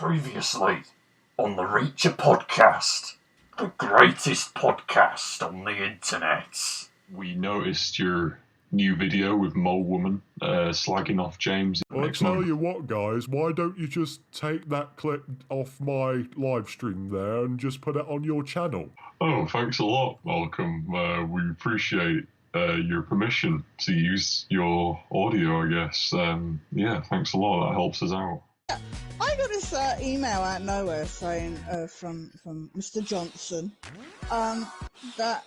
Previously on the Reacher podcast, the greatest podcast on the internet. We noticed your new video with Mole Woman slagging off James. Well, I tell you what, guys, why don't you just take that clip off my live stream there and just put it on your channel? Oh, thanks a lot, Malcolm. We appreciate your permission to use your audio, I guess. Yeah, thanks a lot. That helps us out. I got this email out of nowhere saying from Mr. Johnson that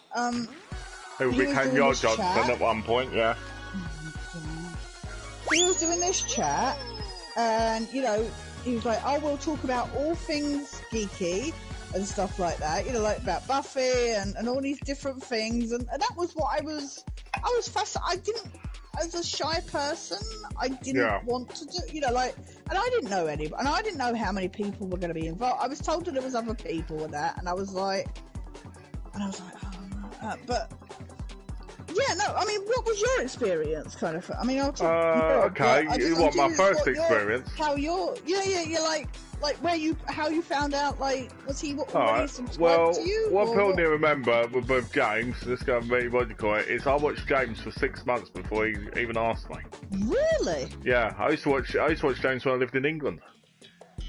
who became your Johnson at one point, yeah. He was doing this chat, and he was like, "Oh, we'll talk about all things geeky and stuff like that. Like about Buffy and all these different things." And that was what I was fascinated. I didn't. As a shy person, I didn't want to do, and I didn't know anybody, and I didn't know how many people were going to be involved. I was told that there was other people with that, and I was like, oh, but yeah, no, I mean, what was your experience, kind of? I mean, I'll talk. Okay, you want my first experience? How you're like how you found out, was he already subscribed to you? What people need to remember with James, this is going to be what you call it, is I watched James for 6 months before he even asked me. Really? Yeah, I used to watch James when I lived in England.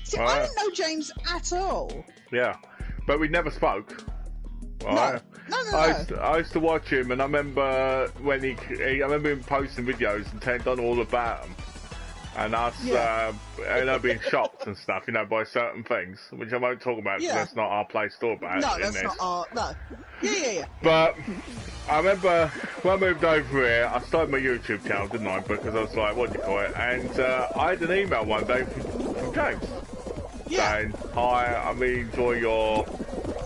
See, I didn't know James at all. Yeah, but we never spoke. Right? No. I used to watch him, and I remember when I remember him posting videos and telling Don all about them. And us, being shocked and stuff, by certain things, which I won't talk about because that's not our place to talk about. No, that's not our. No. Yeah. But I remember when I moved over here, I started my YouTube channel, didn't I? Because I was like, what do you call it? And I had an email one day from James saying, "Hi, I really enjoy your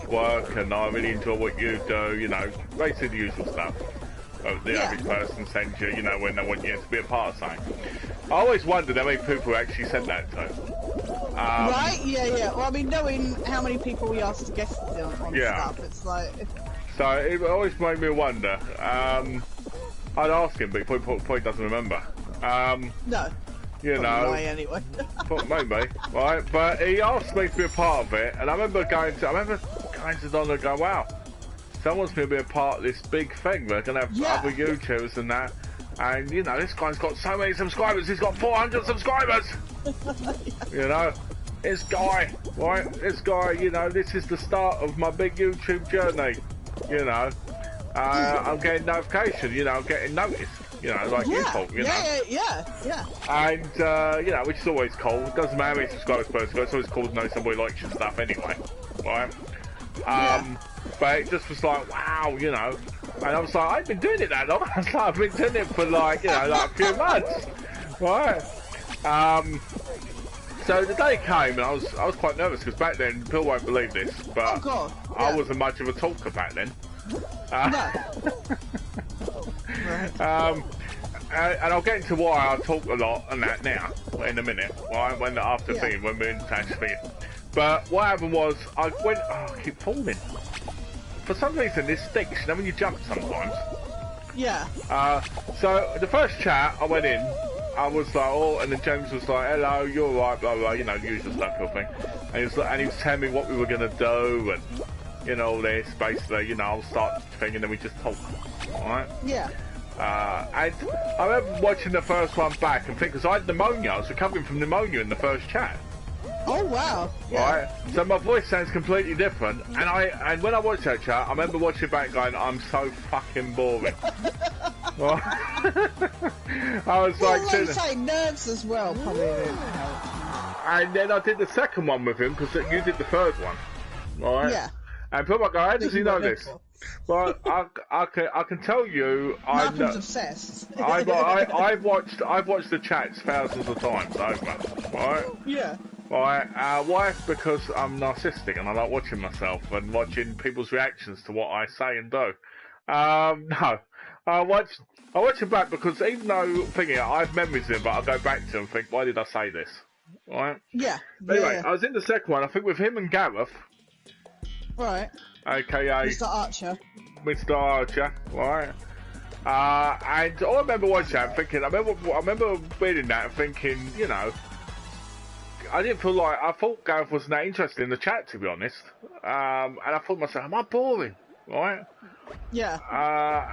work, and I really enjoy what you do. Basically the usual stuff the average person sends you, when they want you to be a part of something." I always wondered how many people actually sent that to. Right? Yeah. Well, I mean, knowing how many people we asked to guest on stuff, it's like. So it always made me wonder. I'd ask him, but he probably doesn't remember. No. Probably anyway. Maybe, right? But he asked me to be a part of it, and I remember going to Don and going, "Wow, someone's going to be a part of this big thing. We're going to have other YouTubers and that." And, this guy's got so many subscribers. He's got 400 subscribers. This guy, right? This guy, this is the start of my big YouTube journey. I'm getting notification, I'm getting noticed. Like you thought, Yeah. And, which is always cool. It doesn't matter how many subscribers person got. It's always cool to know somebody likes your stuff anyway, right? But it just was like, wow, and I was like, I've been doing it that long. I was like, I've been doing it for a few months, right? So the day came, and I was quite nervous because back then, Bill won't believe this, but I wasn't much of a talker back then. And I'll get into why I talk a lot and that now in a minute, right? When we're in Tasmania. But what happened was, I keep falling. For some reason, this sticks, when you jump sometimes. Yeah. So, the first chat, I went in, I was like, and then James was like, "Hello, you're right, blah, blah, the usual stuff, kind of thing." And he was telling me what we were going to do, and, all this, basically, I'll start the thing, and then we just talk, alright? Yeah. And I remember watching the first one back and thinking, because I had pneumonia, I was recovering from pneumonia in the first chat. Oh wow! Yeah. Right, so my voice sounds completely different, and when I watched that chat, I remember watching it back going, "I'm so fucking boring." I was like you say, nerves as well, probably didn't help. And then I did the second one with him because you did the third one, right? Yeah. And people go, "How does he know this?" Well, I can tell you, I'm obsessed. I've watched the chats thousands of times over, right? Yeah. Right, why? Because I'm narcissistic and I like watching myself and watching people's reactions to what I say and do. No, I watch it back because even though I have memories of it, but I go back to them and think, why did I say this? Right? Yeah. Anyway, I was in the second one, I think with him and Gareth. Right. AKA Mr. Archer. Mr. Archer, right? And I remember watching that and thinking, I remember reading that and thinking, I didn't feel like, I thought Gareth wasn't that interested in the chat, to be honest. And I thought to myself, am I boring? Right? Yeah.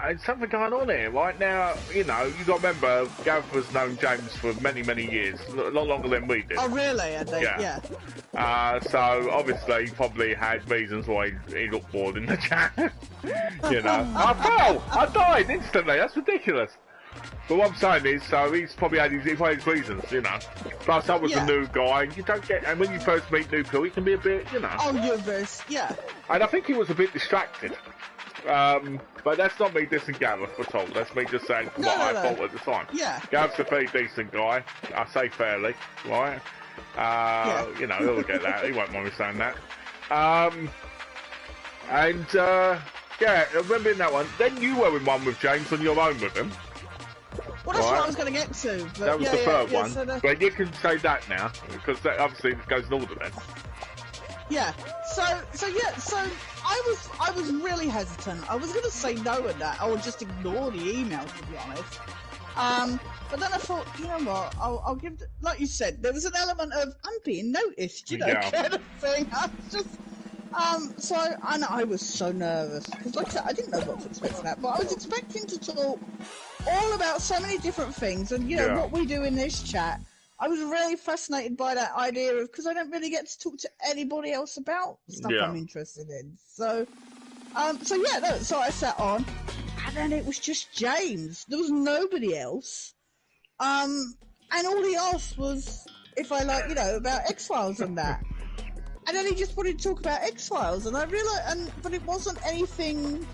And something going on here. Right now, you know, you got to remember, Gareth has known James for many, many years. A lot longer than we did. Oh, really? I think, Yeah. yeah. So, obviously, he probably had reasons why he looked bored in the chat. You know. I fell! I died instantly. That's ridiculous. But what I'm saying is, so he's probably had his reasons, you know. Plus, I was a new guy. You don't get, and when you first meet new people, you can be a bit, you know. Oh, you're this, yeah. And I think he was a bit distracted. But that's not me dissing Gareth at all. That's me just saying what I thought at the time. Yeah. Gareth's a very decent guy. I say fairly, right? You know, he'll get that. He won't mind me saying that. Yeah, I remember in that one. Then you were in one with James on your own with him. Well, that's what I was going to get to. But That was the third one. So But you can say that now, because that obviously goes in order then. Yeah. So I was really hesitant. I was going to say no at that. I would just ignore the email, to be honest. But then I thought, you know what? I'll give. Like you said, there was an element of I'm being noticed, you know, kind of thing. I was just. So I was so nervous because, like I said, I didn't know what to expect from that, but I was expecting to talk all about so many different things, and you know what we do in this chat. I was really fascinated by that idea of because I don't really get to talk to anybody else about stuff I'm interested in. So so I sat on, and then it was just James. There was nobody else, and all he asked was if I like, you know, about X-Files and that. And then he just wanted to talk about X-Files, and I realised, but it wasn't anything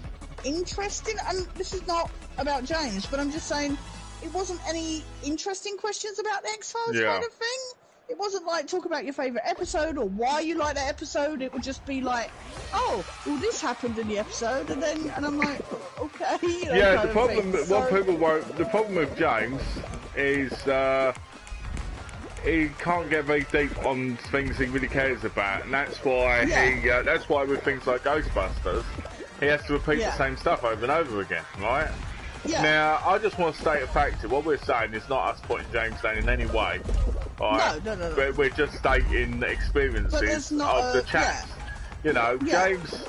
interesting. And this is not about James, but I'm just saying it wasn't any interesting questions about the X-Files kind of thing. It wasn't like talk about your favourite episode or why you like that episode. It would just be like, oh, well, this happened in the episode, and I'm like, okay. You know, yeah, the problem, the problem with James is. He can't get very deep on things he really cares about, and that's why that's why with things like Ghostbusters, he has to repeat the same stuff over and over again, right? Yeah. Now, I just want to state a fact here. What we're saying is not us putting James down in any way, right? No. But we're just stating the experiences of the chat. You know, James,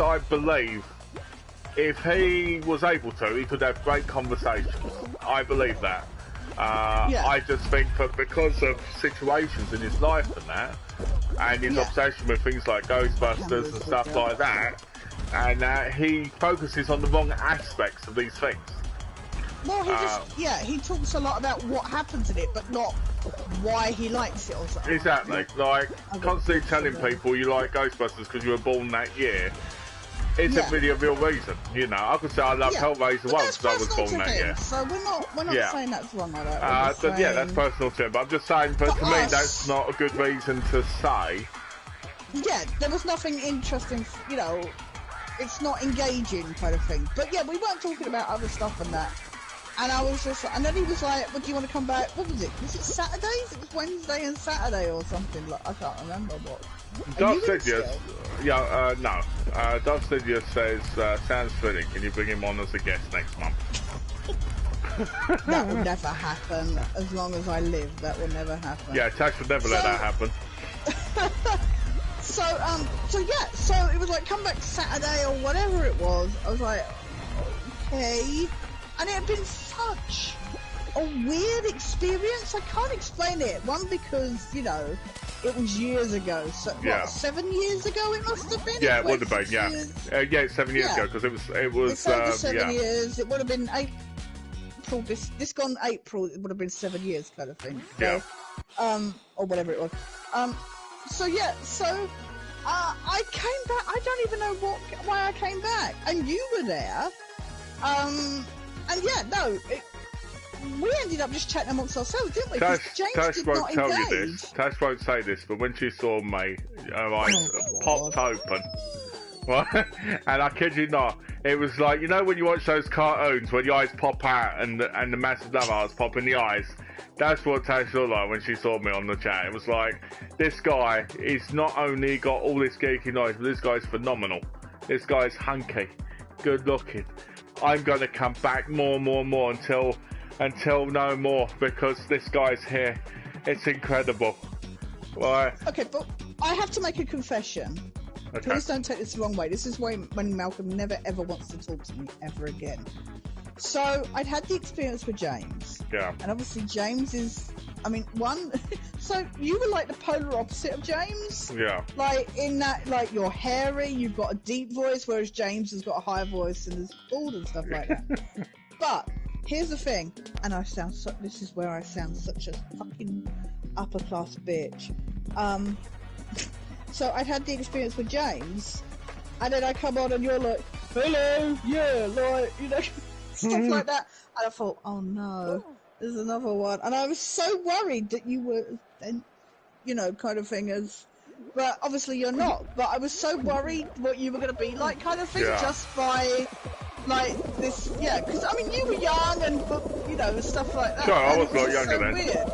I believe, if he was able to, he could have great conversations. I believe that. I just think that because of situations in his life and that, and his obsession with things like Ghostbusters and stuff like that, and he focuses on the wrong aspects of these things. Well, he talks a lot about what happens in it, but not why he likes it or something. Exactly. Like, constantly telling people you like Ghostbusters because you were born that year. Isn't really a real reason, you know. I could say I love Hellraiser once because I was born that year. So we're not saying that's wrong like that. That's personal to him. But I'm just saying, but to me, that's not a good reason to say. Yeah, there was nothing interesting, you know. It's not engaging kind of thing. But yeah, we weren't talking about other stuff and that. And I was just, and then he was like, "Well, do you want to come back? What was it? Was it Saturdays? It was Wednesday and Saturday or something. Like I can't remember what." Darth Sidious, no. Darth Sidious says, sounds fitting. Can you bring him on as a guest next month? That will never happen. As long as I live, that will never happen. Yeah, Tash would never let that happen. So it was like, come back Saturday or whatever it was. I was like, okay. And it had been such a weird experience. I can't explain it. One, because, you know, it was years ago. So, what, 7 years ago it must have been? Yeah, it would have been, it's 7 years ago, because it was it's over 7 years. It would have been April, this gone April, it would have been 7 years kind of thing. So, or whatever it was. I came back. I don't even know why I came back. And you were there. We ended up just chatting amongst ourselves, didn't we? Tash won't tell you this. Tash won't say this, but when she saw me, her eyes popped open. Right? And I kid you not, it was like, you know when you watch those cartoons where the eyes pop out and the massive love eyes pop in the eyes? That's what Tash looked like when she saw me on the chat. It was like, this guy, he's not only got all this geeky knowledge, but this guy's phenomenal. This guy's hunky, good looking. I'm going to come back more and more until no more, because this guy's here It's incredible. Right. Okay, but I have to make a confession. Okay. Please don't take this the wrong way. This is when Malcolm never ever wants to talk to me ever again. So I'd had the experience with James. Yeah. And obviously James is, I mean, one. So you were like the polar opposite of James. Yeah. Like in that, like you're hairy, you've got a deep voice, whereas James has got a high voice and is bald and stuff like that. But here's the thing, and this is where I sound such a fucking upper class bitch. So I'd had the experience with James, and then I come on and you're like, hello, yeah, like, you know, stuff like that. And I thought, oh no, there's another one. And I was so worried that you were, you know, kind of thing but obviously you're not. But I was so worried what you were going to be like kind of thing, just by, like, this, yeah, because, I mean, you were young and, you know, stuff like that. Sure, I was a a lot younger then. Weird.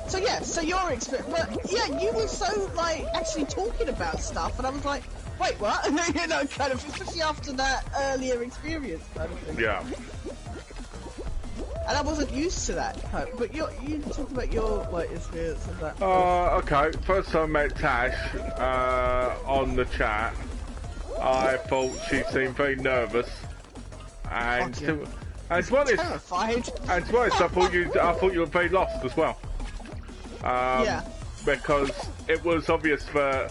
So yeah, so your experience, but yeah, you were so like actually talking about stuff, and I was like, wait, what? You know, kind of, especially after that earlier experience, kind of thing. Yeah. And I wasn't used to that, but you talked about your like experience of that. Okay. First time I met Tash on the chat, I thought she seemed very nervous, and to be honest, terrified. And to be honest, I thought you were very lost as well. Yeah. Because it was obvious from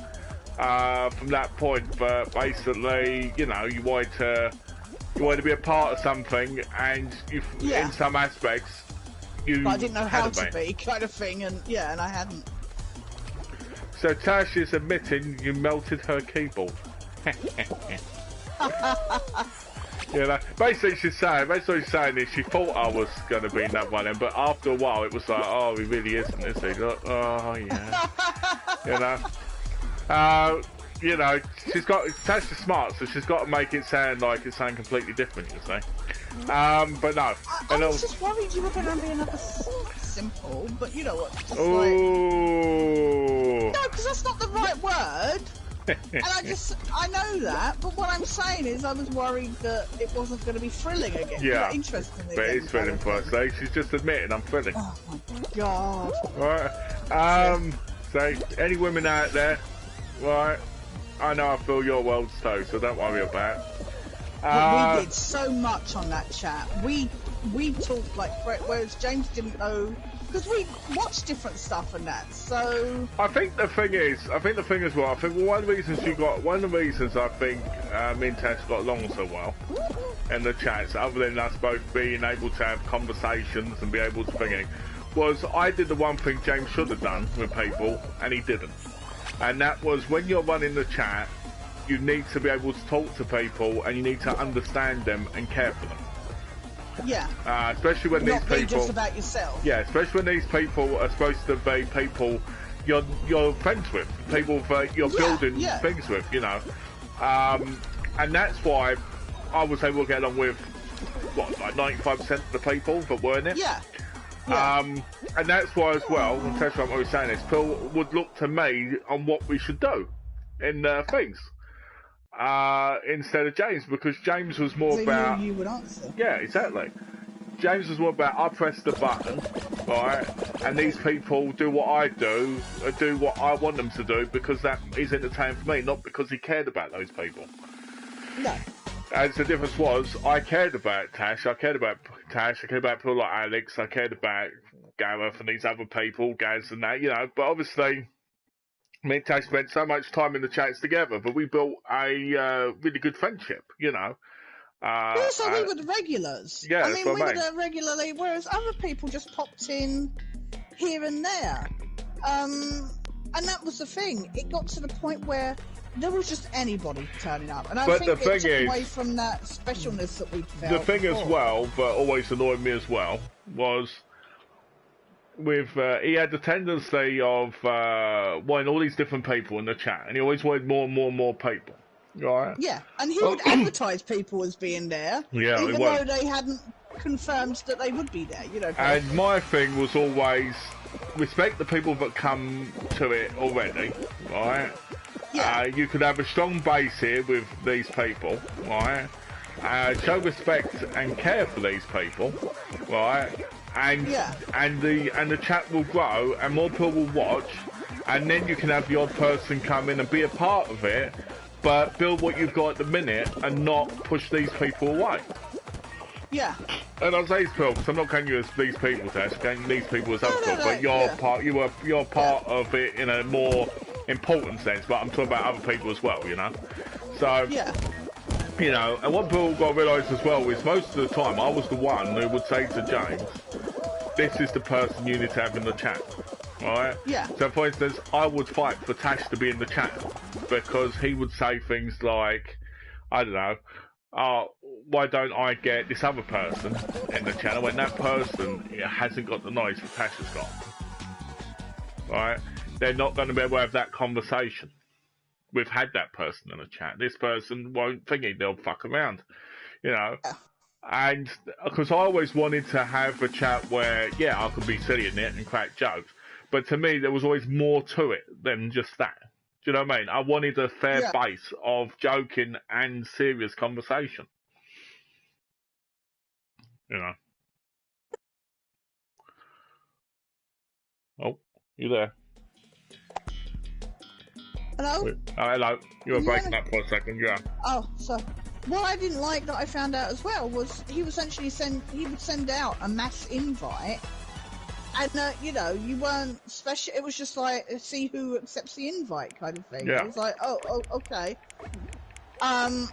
that point that basically, you know, you wanted to be a part of something, and in some aspects, you. But I didn't know how to be, kind of thing, and I hadn't. So Tash is admitting you melted her keyboard. You know, basically she's saying is she thought I was going to be in that one, but after a while it was like, oh, he really isn't, is he? Like, oh, yeah. You know, Tash is smart, so she's got to make it sound like it's something completely different, you see. But no. I was just worried you were going to be another simple, but you know what? Just Ooh. no, because that's not the right word. And I know that, but what I'm saying is I was worried that it wasn't going to be thrilling again. Yeah, interesting again. But it's thrilling for us, so she's just admitting I'm thrilling. Oh my god. Right. So, any women out there, right, I know I feel your worlds too, so don't worry about it. We did so much on that chat. We talked like, whereas James didn't know, because we watched different stuff and that. So I think the thing is, well, I think one of the reasons I think me and Tash got along so well in the chats, other than us both being able to have conversations and be able to think, was I did the one thing James should have done with people, and he didn't. And that was, when you're running the chat, you need to be able to talk to people, and you need to understand them and care for them. Yeah. Especially when not these people. Not just about yourself. Yeah, especially when these people are supposed to be people you're friends with, people that you're building things with, you know. And that's why I was able to get along with like 95% of the people that were in it. Yeah. And that's why as well, and that's what I was saying, is Phil would look to me on what we should do in things. Instead of James, because James was more about you would answer. Yeah, exactly. James was more about I press the button, right, and these people do what I do what I want them to do, because that is entertaining for me, not because he cared about those people. No. And the difference was, I cared about Tash, I cared about people like Alex, I cared about Gareth and these other people, Gaz and that, you know, but obviously me and Tash spent so much time in the chats together, but we built a really good friendship, you know. Also, we were the regulars. Yeah, I mean, we were there regularly, whereas other people just popped in here and there. And that was the thing. It got to the point where there was just anybody turning up, and I think it took away from that specialness that we felt. The thing before. as well, but always annoyed me as well, was with he had the tendency of wanting all these different people in the chat, and he always wanted more and more and more people. Right. Yeah, and he would advertise people as being there, even though they hadn't confirmed that they would be there, you know. And my thing was always respect the people that come to it already, right? Yeah. You could have a strong base here with these people, right? Show respect and care for these people, right? and the chat will grow, and more people will watch, and then you can have the odd person come in and be a part of it, but build what you've got at the minute and not push these people away. Yeah. And I say these people because I'm not counting you as these people, Tash. I'm counting these people as other people, but you're part of it in a more important sense. But I'm talking about other people as well, you know. So you know, and what people got to realise as well is most of the time I was the one who would say to James, "This is the person you need to have in the chat." Alright? Yeah. So for instance, I would fight for Tash to be in the chat because he would say things like, I don't know, why don't I get this other person in the channel when that person hasn't got the knowledge that Tash has got? Right? They're not going to be able to have that conversation. We've had that person in the chat. This person won't think it, they'll fuck around. You know? And because I always wanted to have a chat where, yeah, I could be silly in it and crack jokes. But to me, there was always more to it than just that. Do you know what I mean? I wanted a fair base of joking and serious conversation. You know. Oh, you there? Hello? Hello. You were breaking up for a second, yeah. Oh, so what I didn't like that I found out as well was he would send out a mass invite. And, you know, you weren't special. It was just like, see who accepts the invite kind of thing. Yeah. It was like, oh, okay. But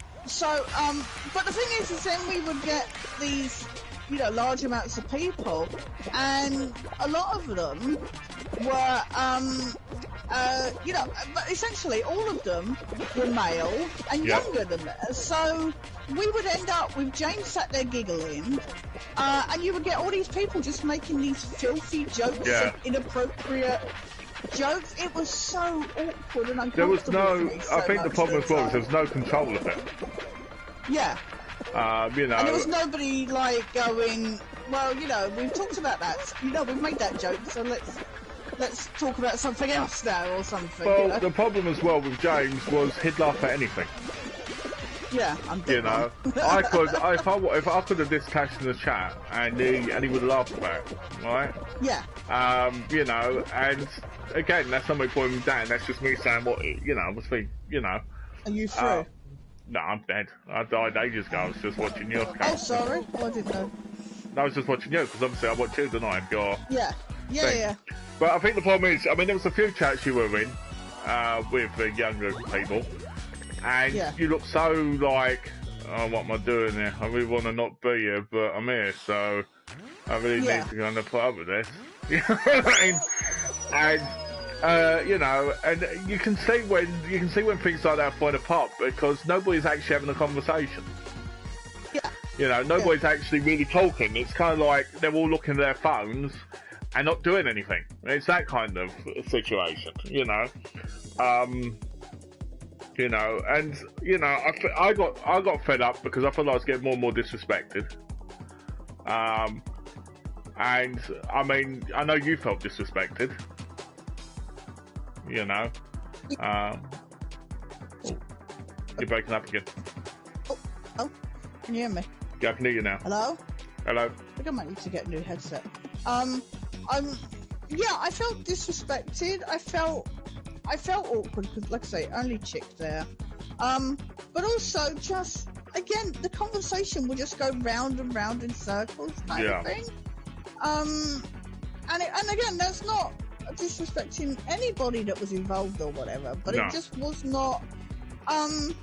the thing is then we would get these, you know, large amounts of people, and a lot of them were, you know, but essentially all of them were male and younger than us. So we would end up with James sat there giggling, and you would get all these people just making these filthy jokes and inappropriate jokes. It was so awkward and uncomfortable. There was no. So I think the problem as well is there was no control of it. Yeah. You know. And there was nobody like going, well, you know, we've talked about that. You know, we've made that joke, so let's talk about something else now or something. Well, you know? the problem as well with James was he'd laugh at anything. Yeah, I'm dead. You know, if I could have discussed in the chat and he would laugh about it, right? Yeah. You know, and again, that's not me putting him down. That's just me saying what you know. Was me, you know. Are you through? No, I'm dead. I died ages ago. I was just watching your Oh, sorry. Oh, I didn't know. No, I was just watching you because obviously I watch you tonight. Yeah. But I think the problem is, I mean, there was a few chats you were in with younger people, and you look so like, oh, what am I doing here? I really want to not be here, but I'm here, so I really need to kind of put up with this. You know what I mean? And you know, and you can see when things like that fall apart because nobody's actually having a conversation. Yeah. You know, nobody's actually really talking. It's kind of like they're all looking at their phones and not doing anything. It's that kind of situation, you know. You know, and you know, I got fed up because I felt I was getting more and more disrespected. And I mean, I know you felt disrespected. You know. You're breaking up again. Oh, can you hear me? Yeah, I can hear you now. Hello? Hello? I think I might need to get a new headset. Yeah, I felt disrespected. I felt awkward because, like I say, only chick there. But also just, again, the conversation would just go round and round in circles kind of thing. And again, that's not disrespecting anybody that was involved or whatever, but it just was not, and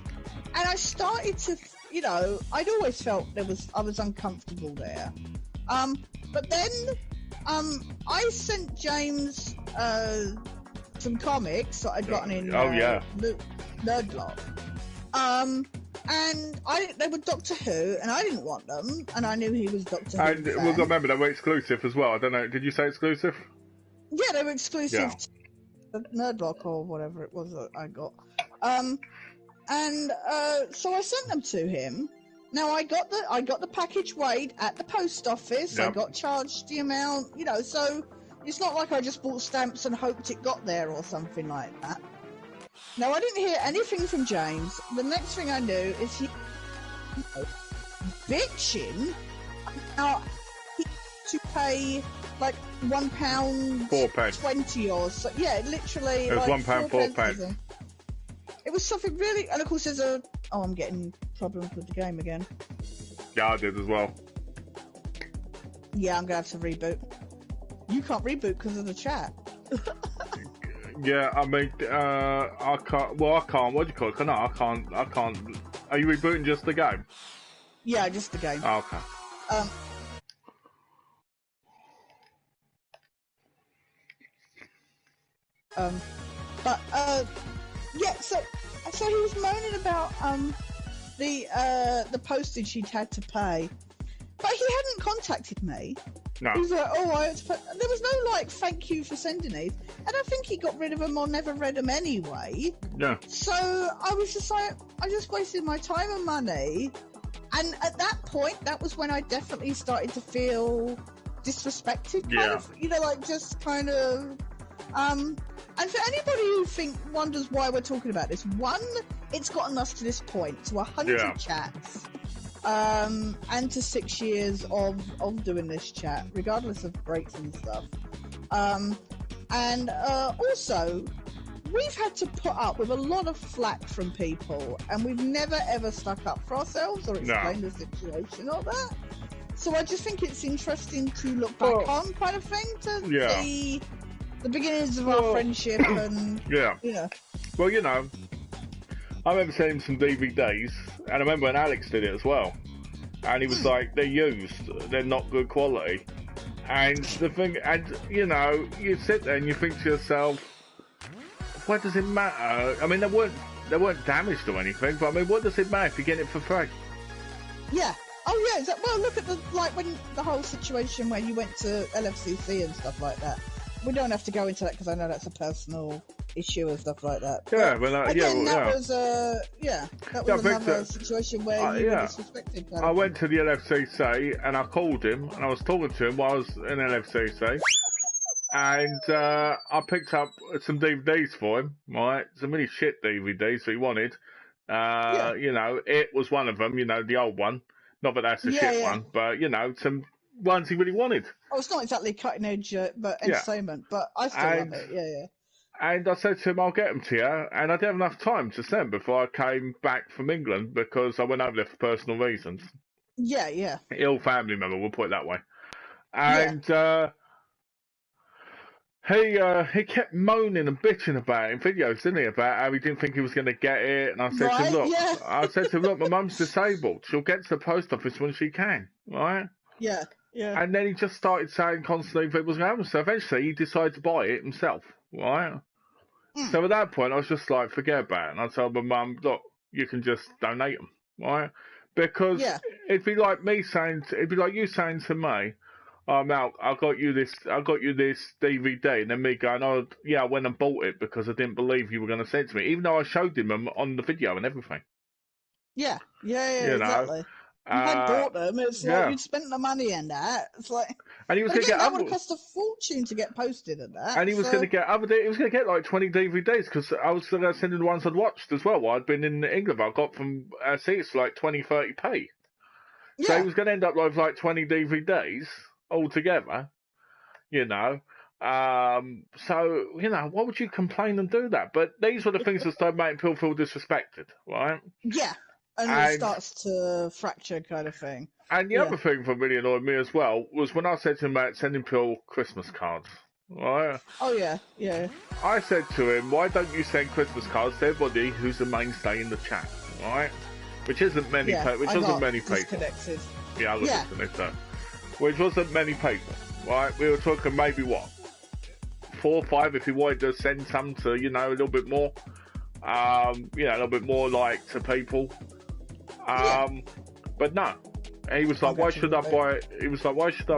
I started to, you know, I'd always felt I was uncomfortable there. But then, I sent James, some comics that I'd gotten in, Nerdblock. And they were Doctor Who, and I didn't want them, and I knew he was Doctor Who. And we've got to remember, they were exclusive as well. I don't know, did you say exclusive? Yeah, they were exclusive to Nerdblock or whatever it was that I got. So I sent them to him. Now I got the package weighed at the post office. I got charged the amount, you know, so it's not like I just bought stamps and hoped it got there or something like that. Now I didn't hear anything from James. The next thing I knew is he bitching. Now to pay like £1 £4. 20 or so. Yeah, literally. It was like £1 4 £4. pence. It was something really, and of course there's a. Oh, I'm getting problems with the game again. Yeah, I did as well. Yeah, I'm gonna have to reboot. You can't reboot because of the chat. Yeah, I mean, I can't. Well, I can't. What do you call it? No, I can't. I can't. Are you rebooting just the game? Yeah, just the game. Oh, okay. But yeah. So he was moaning about the postage he'd had to pay, but he hadn't contacted me. No. He was like, oh, there was no like thank you for sending these, and I think he got rid of them or never read them anyway. Yeah. So I was just like, I just wasted my time and money. And at that point, that was when I definitely started to feel disrespected. Kind of, you know, like just kind of. And for anybody who wonders why we're talking about this, one, it's gotten us to this point, to 100 chats, and to 6 years of doing this chat, regardless of breaks and stuff. And also, we've had to put up with a lot of flack from people, and we've never ever stuck up for ourselves or explained the situation or that. So I just think it's interesting to look back on, kind of thing, to see the beginnings of our friendship and you know. Well, you know, I remember sending some DVDs, and I remember when Alex did it as well, and he was like, they're used, they're not good quality. And the thing, and you know, you sit there and you think to yourself, what does it matter? I mean, they weren't damaged or anything, but I mean, what does it matter if you get it for free? Yeah. Oh yeah. Well, look at when the whole situation where you went to LFCC and stuff like that. We don't have to go into that because I know that's a personal issue and stuff like that. Yeah, but again, that was another situation where you were disrespected. I went to the LFCC and I called him and I was talking to him while I was in LFCC, and I picked up some DVDs for him, right? Some really shit DVDs that he wanted. You know, it was one of them. You know, the old one. Not that that's a shit one, but you know, some ones he really wanted. Oh, it's not exactly cutting edge, but entertainment. But I still love it. Yeah. And I said to him, I'll get them to you. And I didn't have enough time to send before I came back from England because I went over there for personal reasons. Yeah. Ill family member, we'll put it that way. And he kept moaning and bitching about it in videos, didn't he? About how he didn't think he was going to get it. And I said to him, look, my mum's disabled. She'll get to the post office when she can, right? Yeah. And then he just started saying constantly that it was going to happen. So eventually he decided to buy it himself, right? So at that point I was just like, forget about it. And I told my mum, look, you can just donate them, right? Because it'd be like you saying to me, oh, Mal, I got you this DVD, and then me going, oh, yeah, I went and bought it because I didn't believe you were going to send it to me, even though I showed him them on the video and everything. Yeah, exactly. You had bought them. It's like you'd spent the money in that. It's like, and he was going to get that would have cost a fortune to get posted at that. And he was going to get he was going to get like 20 DVDs because I was going to send him the ones I'd watched as well. I'd been in England. I got from seats like 20-30p. So he was going to end up with like 20 DVDs altogether. You know. So you know, why would you complain and do that? But these were the things that started making people feel disrespected, right? Yeah. And it starts to fracture, kind of thing. And the other thing that really annoyed me as well was when I said to him about sending people Christmas cards. Right? Oh, yeah. I said to him, why don't you send Christmas cards to everybody who's the mainstay in the chat, right? Which isn't many people. Disconnected. Yeah, I got disconnected. Which wasn't many people, right? We were talking maybe, 4 or 5 if you wanted to send some to, you know, a little bit more. A little bit more like to people. But no, and he was like, why should I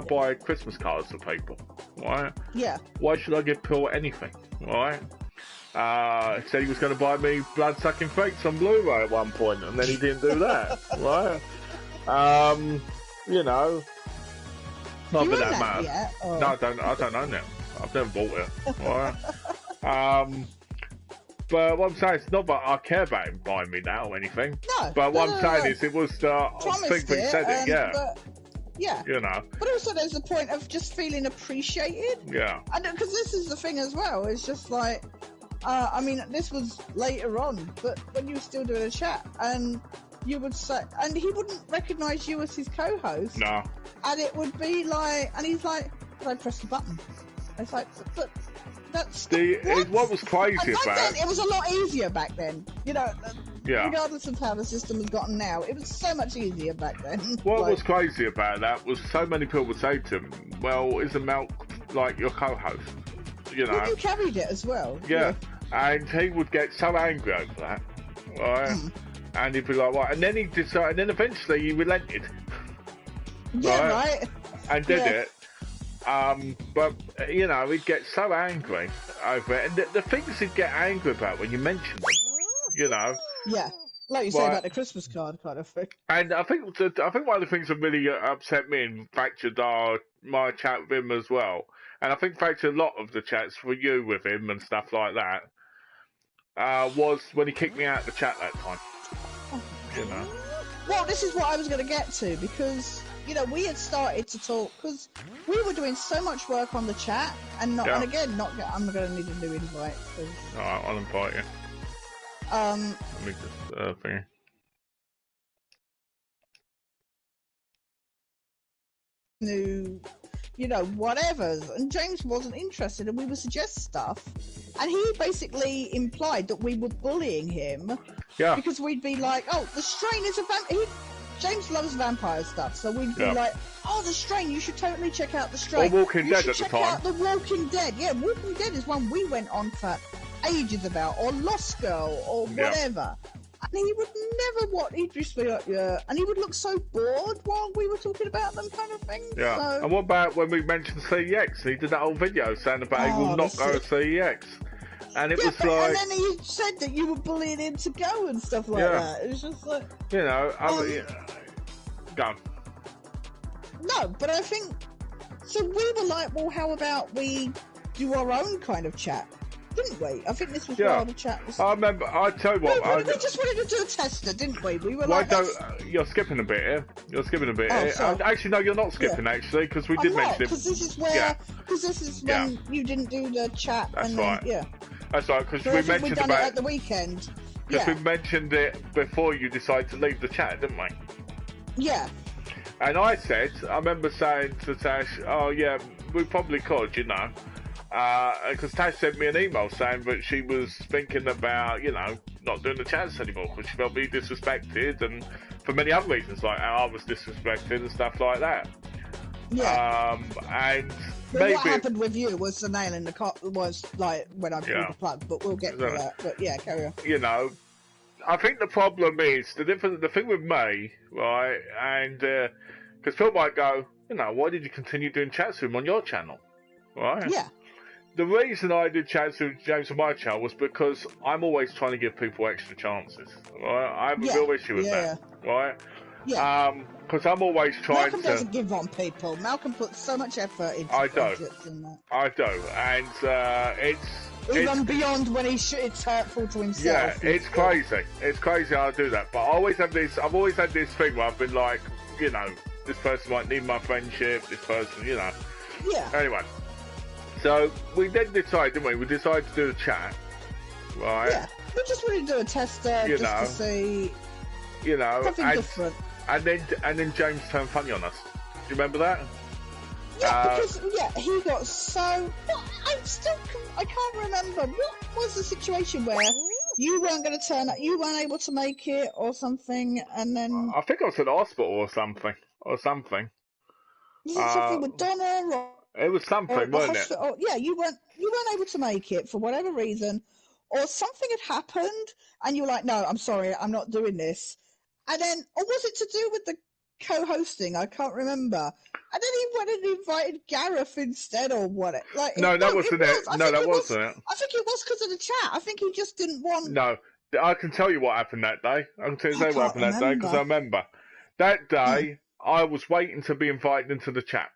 buy Christmas cards for people, right? Yeah. Why should I give Phil anything, right? He said he was going to buy me Blood-Sucking Freaks on Blu-ray at one point, and then he didn't do that, right? You know, not that that matters. Yet, or... No, I don't know now. I've never bought it, right? But what I'm saying is not that I care about him buying me now or anything. No. But what I'm saying is it was I think we said it, Yeah. You know. But also, there's a point of just feeling appreciated. Yeah. And because this is the thing as well, it's just like, I mean, this was later on, but when you were still doing a chat, and you would say, and he wouldn't recognise you as his co-host. No. And it would be like, and he's like, "But I pressed the button." It's like, but that's what was crazy and back about then, it was a lot easier back then. You know, Yeah. regardless of how the system has gotten now, it was so much easier back then. What Like, was crazy about that was so many people would say to him, "Well, isn't Malk like your co-host?" You know. well, you carried it as well. Yeah. And he would get so angry over that, right? And he'd be like, "What?" And then he decided, and then eventually he relented. Yeah, right. And did Yeah. it. But you know, he'd get so angry over it, and the things he'd get angry about when you mentioned them, you know. Yeah, like you say Right. about the Christmas card kind of thing. And I think one of the things that really upset me and fractured my chat with him as well, and I think fractured a lot of the chats for you with him and stuff like that, was when he kicked me out of the chat that time. You know. Well, this is what I was going to get to, because you know we had started to talk because we were doing so much work on the chat, and not, and again, I'm not going to need a new invite. All right, I'll invite you. Let me just thing. New, you know, whatever's, and James wasn't interested, and we would suggest stuff, and he basically implied that we were bullying him, because we'd be like, "Oh, the Strain is a vampire." James loves vampire stuff, so we'd be like, "Oh, the Strain, you should totally check out the Strain." Or Walking Dead should at the check time. out the Walking Dead. Yeah, Walking Dead is one we went on for ages about, or Lost Girl, or whatever. And he would never he'd just be like, yeah, and he would look so bored while we were talking about them kind of things. Yeah. So... And what about when we mentioned CEX? He did that whole video saying about he will not go to CEX. And it was like... And then he said that you were bullying him to go and stuff like that. It was just like... You know, go. No, but I think... So we were like, well, how about we do our own kind of chat? Didn't we? I think this was while the chat was... I remember, I tell you what... we just wanted to do a tester, didn't we? We were Why like... you're skipping a bit here. You're skipping a bit Oh, here. sorry. Actually, no, you're not skipping, actually, because we did mention it. because this is where... Because this is when you didn't do the chat. That's and right. Then, That's right, because So we I think mentioned done about... it at the weekend. Because we mentioned it before you decided to leave the chat, didn't we? Yeah. And I remember saying to Tash, "Oh yeah, we probably could, you know," because Tash sent me an email saying that she was thinking about, you know, not doing the chats anymore because she felt being disrespected, and for many other reasons, like how I was disrespected and stuff like that. Yeah. And but maybe what happened with you was the nail in the coffin, was like when I pulled Yeah. the plug, but we'll get to that. But yeah, carry on. you know, I think the problem is the thing with me, right? And because people might go, you know, why did you continue doing chats with him on your channel, right? Yeah. The reason I did chats with James on my channel was because I'm always trying to give people extra chances, right? I have a real issue with that, right? Yeah. Because I'm always trying Malcolm to. doesn't give on people. Malcolm puts so much effort into I do. projects and that. I do, and Even beyond when it's hurtful to himself. yeah, it's crazy. It's crazy how I do that. But I always have this. I've always had this thing where I've been like, you know, this person might need my friendship. This person, you know. Yeah. Anyway, so we then decided, didn't we? We decided to do the chat, right? Yeah. We just wanted to do a tester You just know. to see You know, something different. and then James turned funny on us. Do you remember that? Yeah, because he got so. I can't remember. What was the situation where you weren't going to turn up, you weren't able to make it, or something, and then I think I was at the hospital or something. was it something with Donna or It was something, the wasn't it? hospital? Yeah, you weren't able to make it for whatever reason, or something had happened, and you were like, "No, I'm sorry, I'm not doing this." And then, or was it to do with the co-hosting? I can't remember. And then he went and invited Gareth instead, or what? Like, No, that wasn't it. No, that wasn't it. I think it was because of the chat. I think he just didn't want. No, I can tell you what happened that day. I can tell you I what happened that day because I remember. That day, I was waiting to be invited into the chat.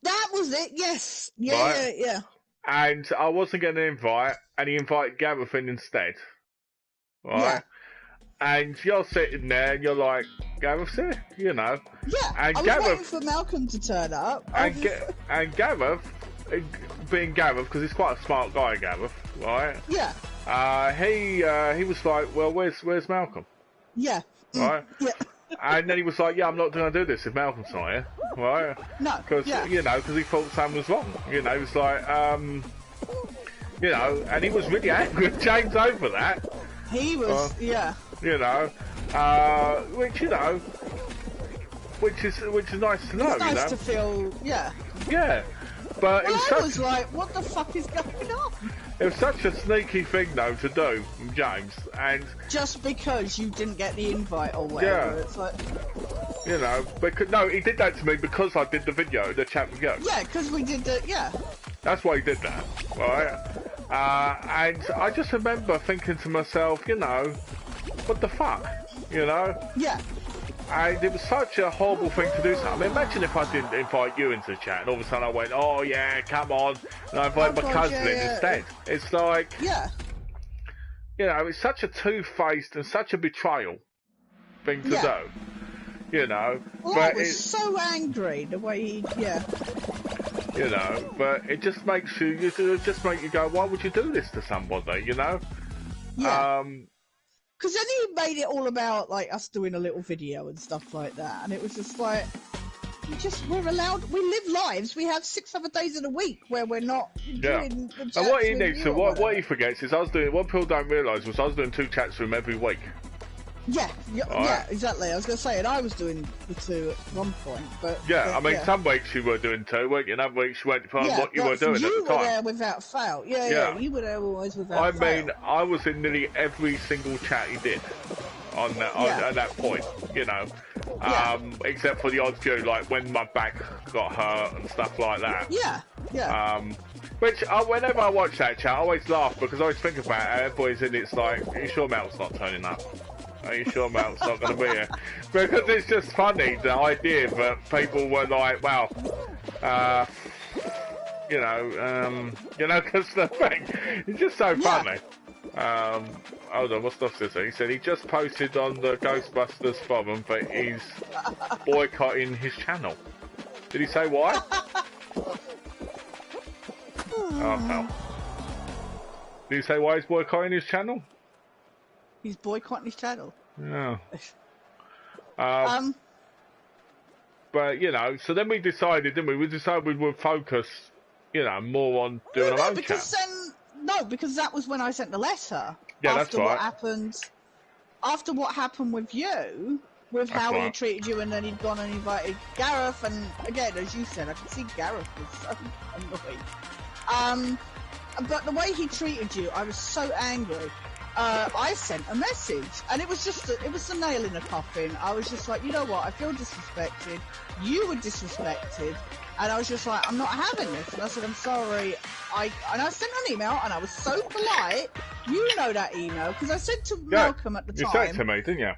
That was it. Yes. Yeah. Right. Yeah. And I wasn't getting an invite, and he invited Gareth in instead. Right? Yeah. and you're sitting there and you're like, Gareth's here, you know. Yeah, And I was Gareth, waiting for Malcolm to turn up. and Gareth, being Gareth, because he's quite a smart guy, Gareth, right? Yeah. He was like, well, where's Malcolm? Yeah. Right? Yeah. And then he was like, yeah, I'm not going to do this if Malcolm's not here, right? No. Because, Yeah. you know, because he thought something was wrong. You know, he was like, you know, and he was really angry with James over that. He was, yeah. You know, which, you know, which is nice to know, It's nice you know? to feel, yeah. Yeah. But Well, it I was was like, what the fuck is going on? it was such a sneaky thing, though, to do from James. And, Just because you didn't get the invite or whatever. Yeah. It's like, you know, because, no, he did that to me because I did the video, the chat with you. yeah, because we did the, yeah. That's why he did that, right? And I just remember thinking to myself, you know, what the fuck, you know? Yeah. And it was such a horrible thing to do. So, I mean, imagine if I didn't invite you into the chat and all of a sudden I went, oh yeah, come on, and I invited Oh, my God, cousin in yeah. instead. It's like, Yeah. you know, it's such a two-faced and such a betrayal thing to Yeah. do, you know? Well, I but was so angry the way he, yeah. you know, but it just makes you, it just make you go, why would you do this to somebody, you know? Yeah. Because then he made it all about, like, us doing a little video and stuff like that. And it was just like, we're allowed, we live lives. We have 6 other days in a week where we're not doing the chats And what he with needs you to, or what he whatever. forgets is what people don't realise was I was doing 2 chats with him every week. Yeah, yeah, Alright. yeah, exactly. I was going to say, and I was doing the 2 at one point, but... Yeah, I mean, yeah. some weeks you were doing 2, weren't you? And other weeks you went from Yeah, what you were but doing at you the time. were there without fail. Yeah, Yeah. you were there always without I fail. mean, I was in nearly every single chat he did on that, Yeah. at that point, you know. Yeah. Except for the odd few, like when my back got hurt and stuff like that. Yeah, yeah. Which, whenever I watch that chat, I always laugh because I always think about it. Everybody's in it's like, are you sure Mel's not turning up? Are you sure Mel's not going to be here? Because it's just funny, the idea that people were like, well, you know, because the thing, it's just so Yeah. funny. Hold on, what stuff is it? He said he just posted on the Ghostbusters forum that he's boycotting his channel. Did he say why? Oh, hell. Did he say why he's boycotting his channel? He's boycotting his channel. Yeah. Um, But, you know, so then we decided, didn't we? We decided we would focus, you know, more on doing our own because channel. because that was when I sent the letter. Yeah, that's after right. what happened. After what happened with you, with That's how he right. treated you, and then he'd gone and invited Gareth, and again, as you said, I could see Gareth was so annoyed. But the way he treated you, I was so angry. I sent a message, and it was it was the nail in the coffin. I was just like, you know what? I feel disrespected. You were disrespected, and I was just like, I'm not having this. And I said, I'm sorry. I sent an email, and I was so polite. You know that email because I said to Malcolm at the You said time. it to me, didn't you?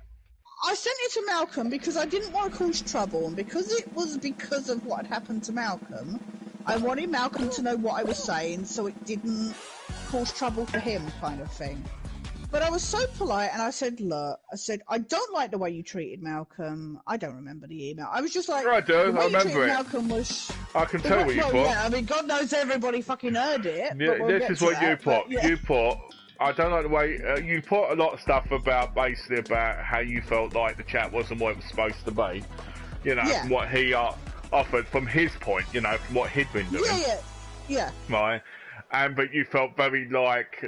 I sent it to Malcolm because I didn't want to cause trouble, and because it was because of what had happened to Malcolm, I wanted Malcolm to know what I was saying so it didn't cause trouble for him, kind of thing. But I was so polite, and I said, look, I don't like the way you treated Malcolm. I don't remember the email. I was just like, I do, the I way you remember treated it. Malcolm was... I can tell what you well, put. yeah, I mean, God knows everybody fucking heard it. Yeah, but we'll this get is to what you that, put. but yeah. You put. I don't like the way you put a lot of stuff about basically about how you felt like the chat wasn't what it was supposed to be. You know, Yeah. from what he offered from his point. You know, from what he'd been doing. Yeah. Right. But you felt very like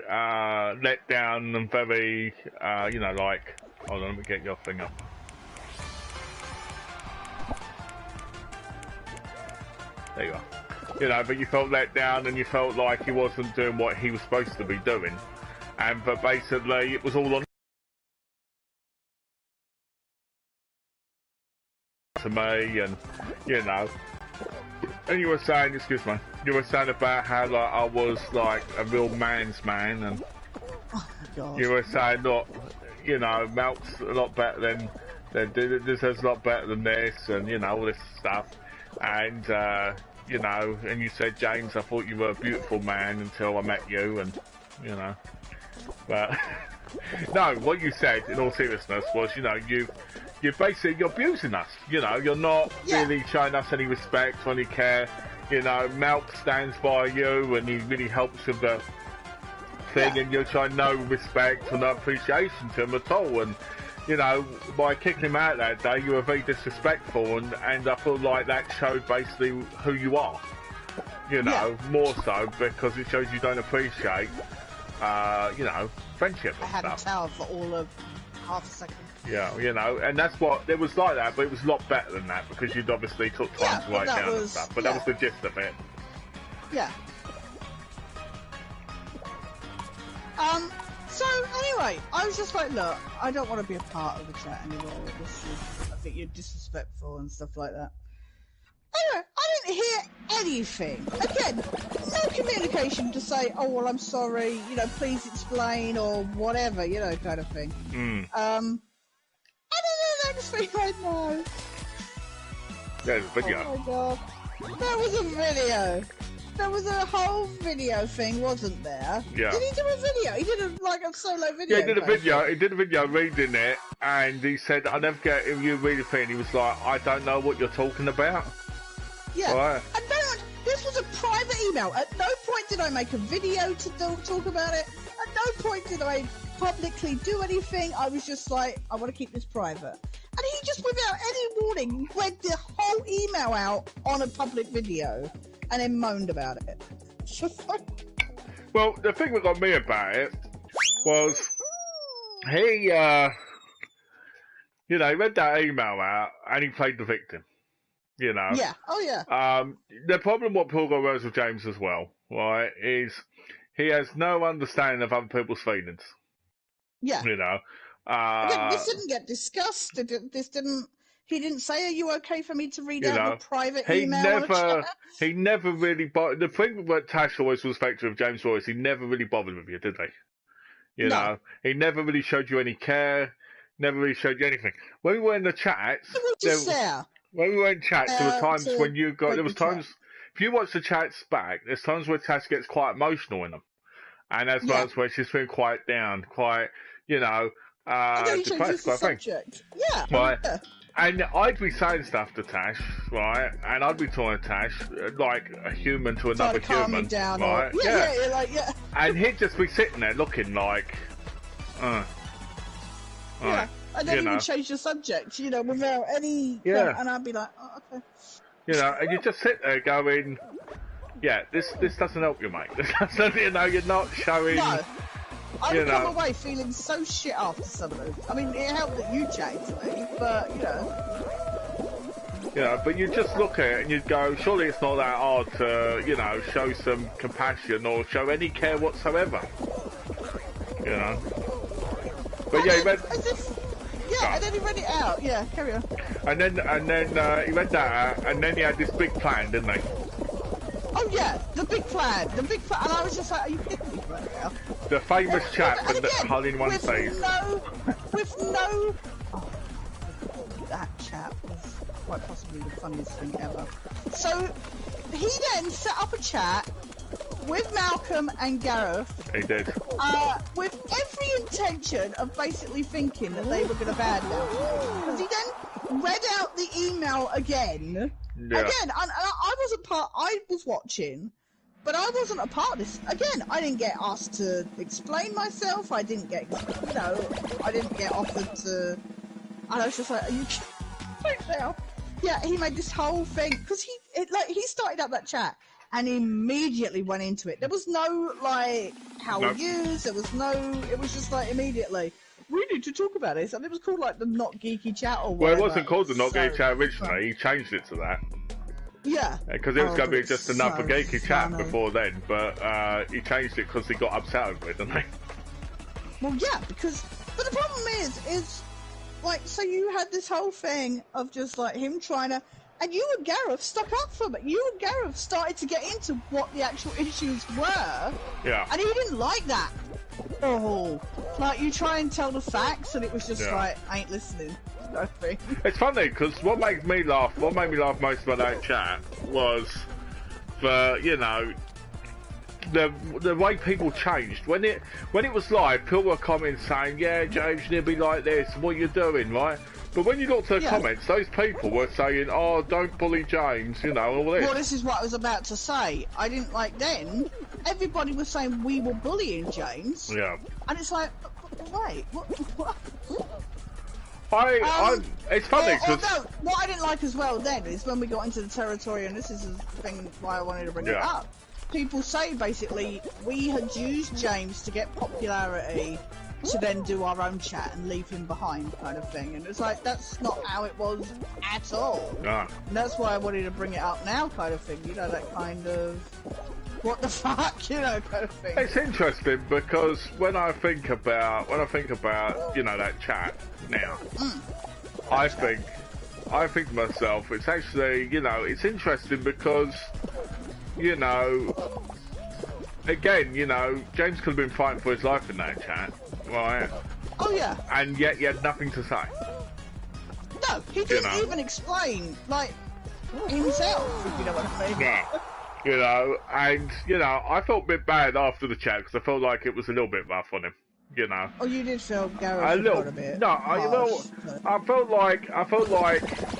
let down and very you know, like, hold on, let me get your thing up. There you are. You know, but you felt let down and you felt like he wasn't doing what he was supposed to be doing. But basically it was all on to me, and you know, and you were saying, excuse me, you were saying about how like I was like a real man's man, and Oh, my God. you were saying, look, you know, Melt's a lot better than this is a lot better than this, and you know, all this stuff, and you know, and you said, James, I thought you were a beautiful man until I met you, and you know, but No, what you said, in all seriousness, was, you know, you're abusing us. You know, you're not really showing us any respect or any care. You know, Malk stands by you and he really helps with the thing, and you're showing no respect or no appreciation to him at all. And, you know, by kicking him out that day, you were very disrespectful, and I feel like that showed basically who you are. You know, more so because it shows you don't appreciate, you know, friendship and I had stuff. a towel for all of half a second. Yeah, you know, and that's what it was like that, but it was a lot better than that because you'd obviously took time to write down and stuff. But that was the gist of it. Yeah. So anyway, I was just like, look, I don't want to be a part of the chat anymore. I think you're disrespectful and stuff like that. Anyway, I didn't hear anything. Again, no communication to say, oh, well, I'm sorry, you know, please explain or whatever, you know, kind of thing. And then the next thing I know... There's a video. Oh my god. There was a video. There was a whole video thing, wasn't there? Yeah. Did he do a video? He did a solo video. Yeah, he did a video. He did a video reading it, and he said, "I never get if you read a thing." He was like, "I don't know what you're talking about." Yeah. Right. And this was a private email. At no point did I make a video to talk about it. At no point did I publicly do anything. I was just like, I want to keep this private. And he just, without any warning, read the whole email out on a public video and then moaned about it. Well, the thing that got me about it was he, you know, he read that email out and he played the victim. You know. Yeah. Oh yeah. The problem what Paul goes with James as well, right, is he has no understanding of other people's feelings. Yeah. You know. Again, this didn't get discussed. He didn't say, "Are you okay for me to read out a private email?" He never really. The thing that Tash always was respectful of James Royce, he never really bothered with you, did he? You know, he never really showed you any care. Never really showed you anything. When we were in the chats, when we were in chats, there were times when you got. There was times. If you watch the chats back, there's times where Tash gets quite emotional in them, and there's times where she's feeling quite down, quite, you know. Depressed, I think. Yeah. Right. Yeah. And I'd be saying stuff to Tash, right? And I'd be talking to Tash like a human to another human, down right? Or, yeah. And he'd just be sitting there looking like, yeah. And then he would change the subject, you know, without any. Yeah. And I'd be like, oh, okay. You know, and you just sit there going, yeah, this doesn't help you, mate. This doesn't, you know, you're not showing. No. I would come away feeling so shit after some of those. I mean, it helped that you chatted to me, but, you know. You know, but you just look at it and you go, surely it's not that hard to, you know, show some compassion or show any care whatsoever. You know. But and yeah, then, he read. And then he read it out. Yeah, carry on. And then he read that out, and then he had this big plan, didn't he? Oh yeah, the big plan, and I was just like, are you kidding me right now? The famous chat with the hole in one face. That chat was quite possibly the funniest thing ever. So he then set up a chat with Malcolm and Gareth. He did. With every intention of basically thinking that they were going to bad mouth. Because he then read out the email again. Yeah. Again, and I wasn't part. I was watching, but I wasn't a part of this. Again, I didn't get asked to explain myself. I didn't get, you know, I didn't get offered to. And I was just like, "Are you right now?" Yeah, he made this whole thing because he started up that chat and immediately went into it. There was no like how we use. There was no. It was just like immediately. We need to talk about this, and it was called like the Not Geeky Chat or whatever. Well, it wasn't called the Not Geeky Chat originally. He changed it to that. Yeah. Because it was going to be just another geeky chat funny. before then, but he changed it because he got upset over it, didn't he? Well, yeah, but the problem is like, so you had this whole thing of just like him trying to, and you and Gareth stuck up for it. You and Gareth started to get into what the actual issues were. Yeah. And he didn't like that. Oh, like you try and tell the facts, and it was just like, I ain't listening. Nothing. It's funny because what made me laugh most about that chat was you know, the way people changed when it was live. People were commenting saying, "Yeah, James, you need to be like this. What you doing, right?" But when you look to the comments, those people were saying, "Oh, don't bully James," you know, all this. Well, this is what I was about to say. I didn't like then. Everybody was saying we were bullying James. Yeah. And it's like, wait, what? It's funny because no, what I didn't like as well then is when we got into the territory, and this is the thing why I wanted to bring it up. People say basically we had used James to get popularity to then do our own chat and leave him behind, kind of thing. And it's like that's not how it was at all. No. And that's why I wanted to bring it up now, kind of thing. You know, that kind of what the fuck, you know, kind of thing. It's interesting because when I think about you know that chat now, I think to myself, it's actually, you know, it's interesting because, you know, again, you know, James could have been fighting for his life in that chat, right? Oh yeah. And yet he had nothing to say. No, he didn't even explain, like, himself, if you know what I mean. Yeah. You know, and, you know, I felt a bit bad after the chat because I felt like it was a little bit rough on him, you know. Oh, you did feel Gareth got a bit harsh, I felt like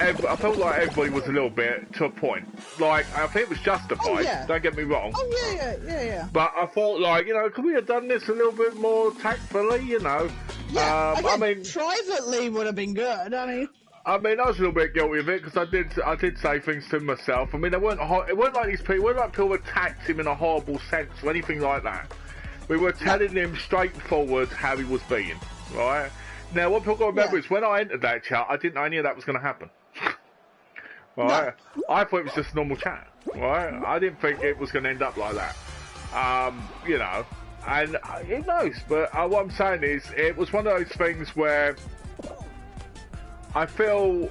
everybody was a little bit to a point. Like, I think it was justified, don't get me wrong. Oh, yeah. But I thought, like, you know, could we have done this a little bit more tactfully, you know? Yeah, I mean, privately would have been good, I mean, I was a little bit guilty of it because I did say things to myself. I mean, it weren't like these people. It weren't like people attacked him in a horrible sense or anything like that. We were telling him straightforward how he was being, right? Now, what people got to remember is when I entered that chat, I didn't know any of that was going to happen. Right? No. I thought it was just a normal chat, right? I didn't think it was going to end up like that. You know, and who knows? But what I'm saying is, it was one of those things where I feel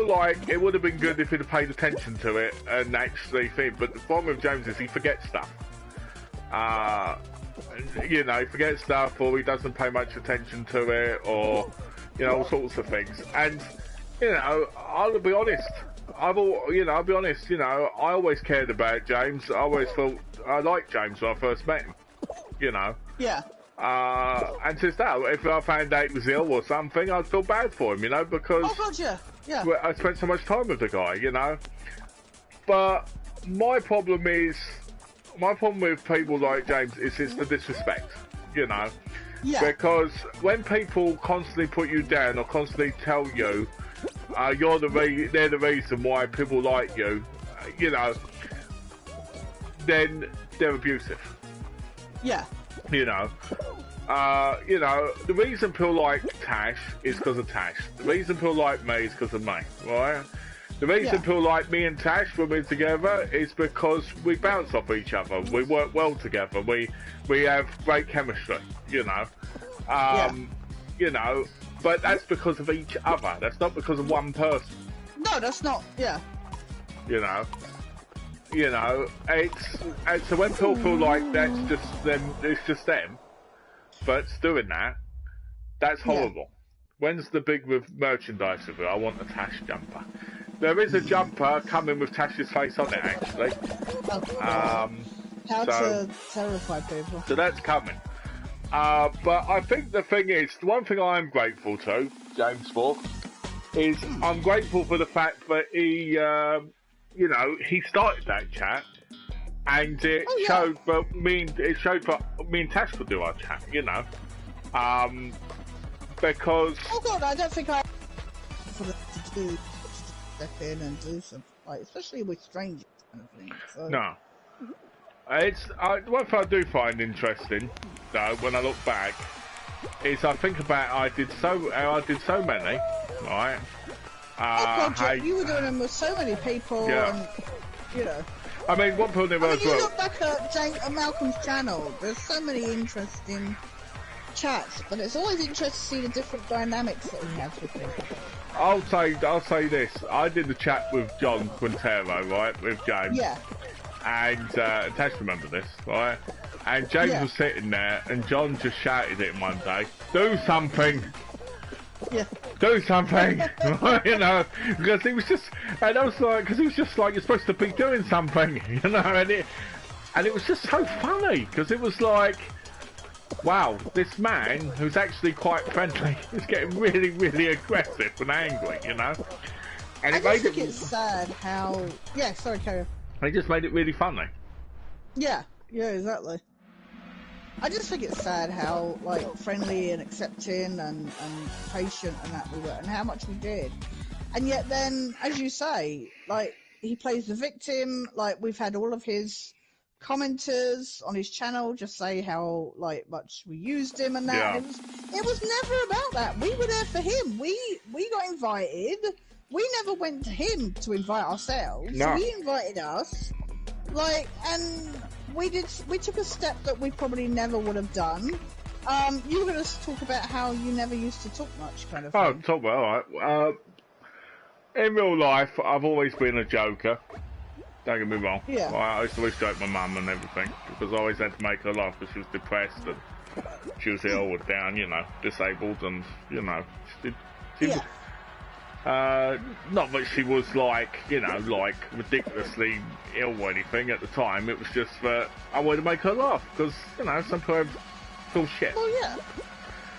like it would have been good if he'd have paid attention to it and actually think. But the problem with James is he forgets stuff. You know, he forgets stuff, or he doesn't pay much attention to it, or, you know, all sorts of things. And, you know, I'll be honest. I'll be honest. You know, I always cared about James. I always thought I liked James when I first met him. You know. Yeah. And since that, if I found out he was ill or something, I'd feel bad for him, you know, because I spent so much time with the guy, you know. But my problem with people like James is it's the disrespect, you know. Yeah. Because when people constantly put you down or constantly tell you they're the reason why people like you, you know, then they're abusive. Yeah. You know, the reason people like Tash is because of Tash. The reason people like me is because of me, right? The reason people like me and Tash when we're together is because we bounce off each other. We work well together. We have great chemistry, you know. You know, but that's because of each other. That's not because of one person. No, that's not. Yeah. You know. You know, and so when people feel like that's just them, it's just them, but it's doing that, that's horrible. When's the big merchandise of it? I want a Tash jumper. There is a jumper coming with Tash's face on it, actually. How to terrify people. So that's coming. But I think the thing is, the one thing I'm grateful to, James for, is I'm grateful for the fact that he... you know, he started that chat, and it showed that me and Tash could do our chat, you know, because. Oh God, I don't think I to step in and do something, like, especially with strangers, kind of thing. So. No, it's one thing I do find interesting, though, when I look back, is I think about I did so many, right. You were doing them with so many people, and you know. I mean, one point there was. You look back at Malcolm's channel. There's so many interesting chats, but it's always interesting to see the different dynamics that he has with people. I'll say this. I did the chat with John Quintero, right, with James. Yeah. And Tash remember this, right? And James was sitting there, and John just shouted at him one day, "Do something." Yeah. Do something, you know, because he was just, and I was like, because he was just like, you're supposed to be doing something, you know, And it was just so funny, because it was like, wow, this man, who's actually quite friendly, is getting really, really aggressive and angry, you know? And I it just made think it... it's sad how... Yeah, sorry, carry on. It just made it really funny. Yeah, exactly. I just think it's sad how, like, friendly and accepting and patient and that we were, and how much we did. And yet then, as you say, like, he plays the victim, like, we've had all of his commenters on his channel just say how, like, much we used him and that. Yeah. It was never about that. We were there for him. We got invited. We never went to him to invite ourselves. No. He invited us. Like, and we took a step that we probably never would have done. You were going to talk about how you never used to talk much, kind of thing. Oh, talk about, alright. In real life, I've always been a joker. Don't get me wrong. Yeah. I used to always joke my mum and everything, because I always had to make her laugh because she was depressed and she was ill or down, you know, disabled, and, you know, she Yeah. not that she was like, you know, like ridiculously ill or anything at the time. It was just that I wanted to make her laugh because, you know, sometimes feel shit. Oh, yeah.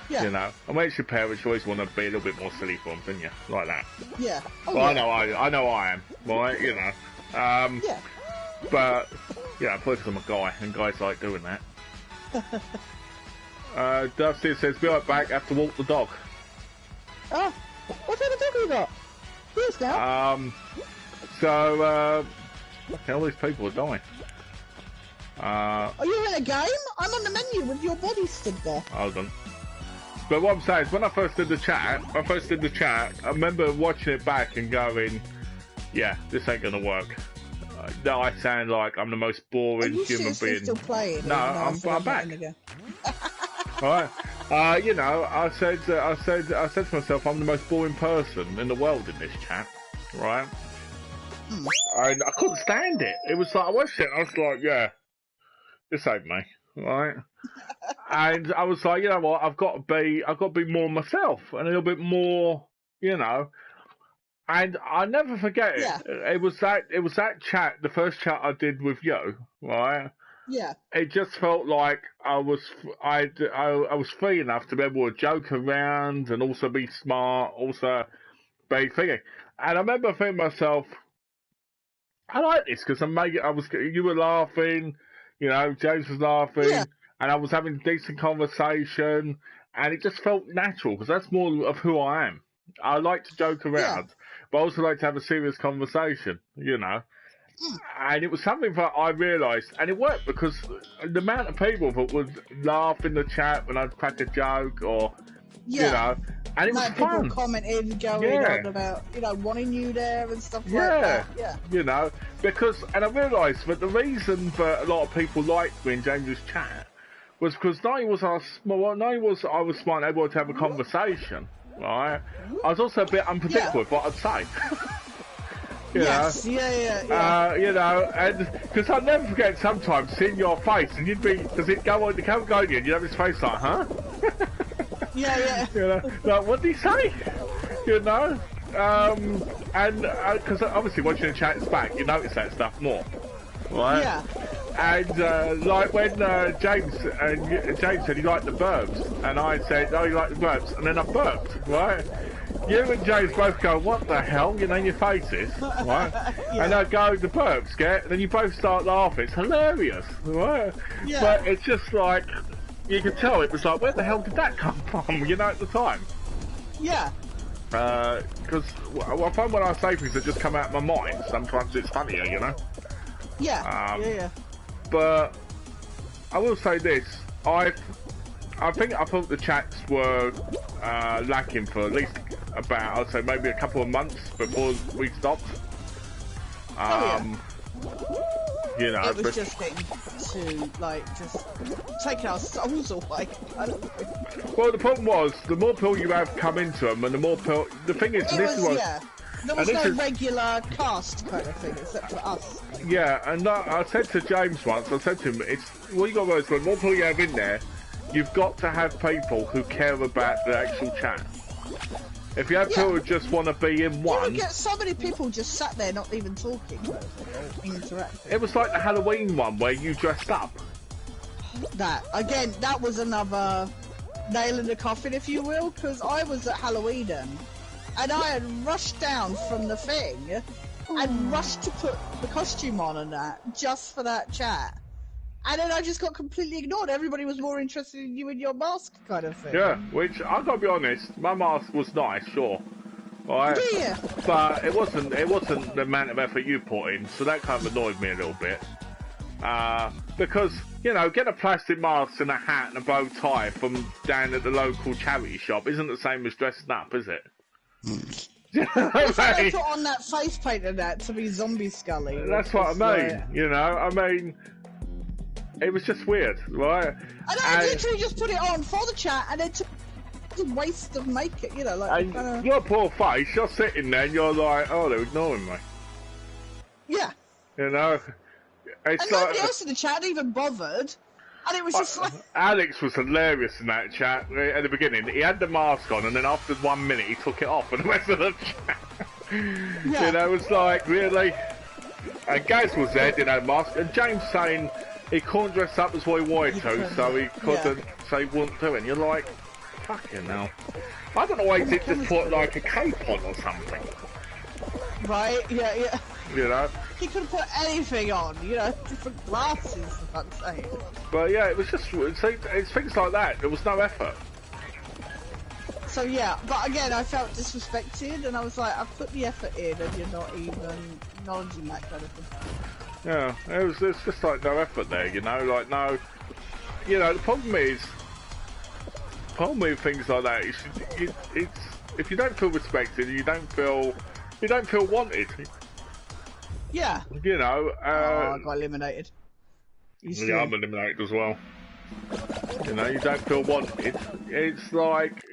Yeah. You know, and when it's your parents, you always want to be a little bit more silly for them, don't you? Like that. Yeah. Oh, Well, yeah. I know I am, right? You know. Yeah. But yeah, probably because I'm a guy, and guys like doing that. Dusty says, "Be right back. Have to walk the dog." Oh, what kind of dog you got? Yes, now. So okay, all these people are dying. Are you in a game? I'm on the menu with your body stood there. Hold on. But what I'm saying is, when I first did the chat, I remember watching it back and going, yeah, this ain't gonna work. No, I sound like I'm the most Are boring you human seriously being. still playing? No, I'm back. Alright. You know, I said to myself, I'm the most boring person in the world in this chat, right? And I couldn't stand it. It was like, I watched it, and I was like, yeah, this ain't me, right? And I was like, you know what, I've got to be more myself and a little bit more, you know. And I never forget it. Yeah. It was that chat, the first chat I did with you, right? Yeah. It just felt like I was free enough to be able to joke around and also be smart, also be thinking. And I remember thinking to myself, I like this because you were laughing, you know, James was laughing, Yeah. and I was having a decent conversation, and it just felt natural because that's more of who I am. I like to joke around, but I also like to have a serious conversation, you know. And it was something that I realised, and it worked because the amount of people that would laugh in the chat when I'd crack a joke, or you know, and it was people fun. commented, going on about, you know, wanting you there and stuff like that. Yeah. You know, and I realised that the reason that a lot of people liked me in James's chat was because not only was I was smart and able to have a conversation, right? I was also a bit unpredictable with what I'd say. You know? Yeah. You know, and because I'll never forget sometimes seeing your face, and you'd be, does it go on the Caledonia, and you'd have this face like, huh? Yeah. You know, like, what did he say? You know? And because obviously watching the chats back, you notice that stuff more, right? Yeah. And like when James said he liked the burps, and I said, oh, you like the burps, and then I burped, right? You and James both go, what the hell, you know, your faces, right? Yeah. And I go, the burps, and then you both start laughing. It's hilarious, right? Yeah. But it's just like, you can tell it was like, where the hell did that come from, you know, at the time? Yeah. Because I find when I say things that just come out of my mind, sometimes it's funnier, you know? Yeah. Yeah. But I will say this, I thought the chats were lacking for at least about, I'd say maybe a couple of months before we stopped. You know, it was just getting to, like, just taking our souls away. Well, the problem was, the more people you have come into them, and the more people, the thing is, there was no regular cast kind of thing, except for us. Yeah, and I said to James once, I said to him, what you got to realize, when more people you have in there, you've got to have people who care about the actual chat. If you had people who just want to be in You one, would get so many people just sat there not even talking, interacting. it was like the Halloween one where you dressed up. That again, that was another nail in the coffin, if you will, because I was at Halloween and I had rushed down from the thing and rushed to put the costume on and that just for that chat. And then I just got completely ignored. Everybody was more interested in you and your mask kind of thing. Yeah, which I gotta be honest, my mask was nice, sure, right? Yeah. But it wasn't the amount of effort you put in, so that kind of annoyed me a little bit. Because you know, getting a plastic mask and a hat and a bow tie from down at the local charity shop isn't the same as dressing up, is it? You know what I I mean? put on that face paint and that to be Zombie Scully. That's what I mean. You know, I mean, it was just weird, right? And I literally just put it on for the chat, and it took a waste of makeup, you know, like And kinda... your poor face, you're sitting there and you're like, oh, they're ignoring me. Yeah. You know? It's And like, nobody else in the chat even bothered. And it was just like... Alex was hilarious in that chat at the beginning. He had the mask on, and then after 1 minute, he took it off, and the rest of the chat, Yeah. you know, it was like, really? And Gaz was there, didn't have a mask, and James saying he couldn't dress up as what he wanted to, so he couldn't, so he wouldn't do it. And you're like, fucking hell. I don't know why he did just put like a cape on or something, Right, yeah. you know? He could have put anything on, you know, different glasses, for fuck's sake. But yeah, it was just, it's things like that. There was no effort. So yeah, but again, I felt disrespected, and I was like, I've put the effort in, and you're not even acknowledging that kind of thing. Yeah, it's just like no effort there, you know, like no, you know, the problem with things like that is it's if you don't feel respected, you don't feel wanted. Yeah. You know, I got eliminated. yeah, I'm eliminated as well. You know, you don't feel wanted. It's like,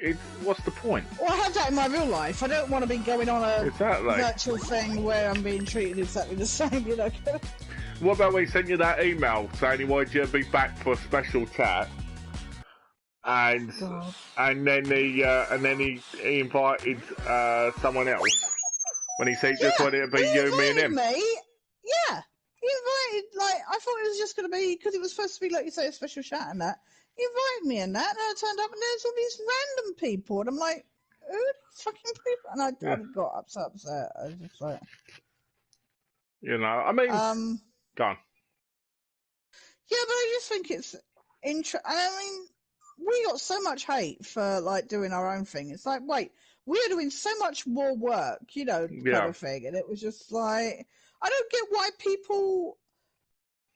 what's the point? Well, I have that in my real life. I don't want to be going on a Exactly. virtual thing where I'm being treated exactly the same, you know. What about when he sent you that email saying he wanted you to be back for a special chat? And God. and then he invited someone else when he said he just wanted to be he you, me, and invited him. me. Yeah, he invited. Like, I thought it was just going to be because it was supposed to be, like you say, a special chat and that. He invited me and that, and I turned up and there's all these random people, and I'm like, who are these fucking people? And I got upset. I was just like, You know, I mean, go on. Yeah, but I just think it's I mean, we got so much hate for like doing our own thing. It's like, wait, we're doing so much more work, you know, kind of thing. And it was just like, I don't get why people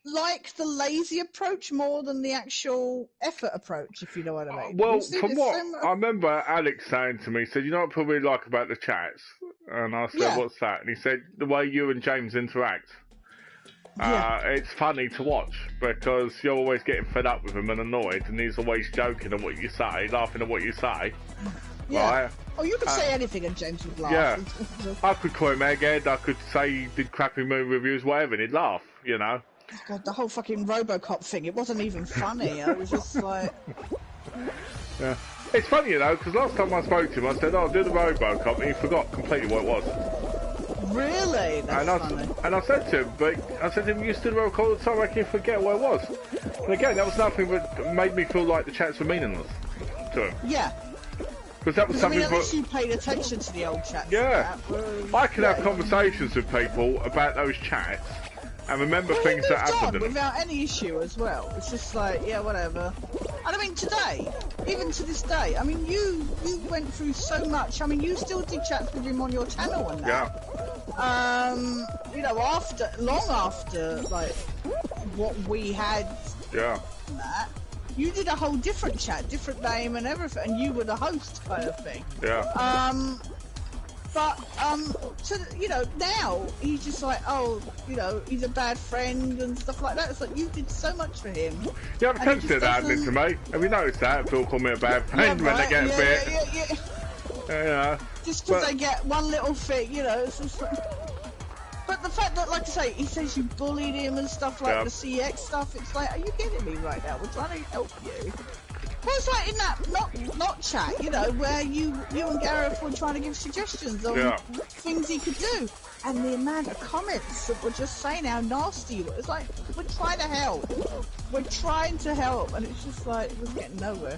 like the lazy approach more than the actual effort approach, if you know what I mean. Well, from what I remember Alex saying to me, he said, you know what I really like about the chats? And I said, what's that? And he said, the way you and James interact. It's funny to watch because you're always getting fed up with him and annoyed, and he's always joking at what you say, laughing at what you say. Yeah. Right? Oh, you could say anything and James would laugh. Yeah. I could call him egghead, I could say he did crappy movie reviews, whatever, and he'd laugh, you know? God, the whole fucking RoboCop thing, it wasn't even funny. I was just like... Yeah. It's funny, you know, because last time I spoke to him, I said, oh, do the RoboCop, and he forgot completely what it was. Really? That's funny. And I said to him, you used to do the RoboCop all the time, I can forget what it was. And again, that was nothing that made me feel like the chats were meaningless to him. Yeah. Because that was something at least you paid attention to the old chats. Yeah. I can have conversations with people about those chats and remember things that happened to them. Without any issue as well. It's just like, yeah, whatever. And I mean, today, even to this day, I mean, you went through so much. I mean, you still did chats with him on your channel and that. Yeah. You know, long after, like, what we had. Yeah. That, you did a whole different chat, different name and everything, and you were the host kind of thing. Yeah. But, so, you know, now he's just like, oh, you know, he's a bad friend and stuff like that. It's like, you did so much for him. Yeah, I'm tempted to that happening to me. Have you noticed that? People call me a bad friend when they get a bit... Yeah. Just because they get one little thing, you know, it's just like... But the fact that, like I say, he says you bullied him and stuff like the CX stuff, it's like, are you kidding me right now? We're trying to help you. Well, it's like in that not chat, you know, where you and Gareth were trying to give suggestions on things he could do, and the amount of comments that were just saying how nasty you were. It's like, we're trying to help, and it's just like, it was getting nowhere.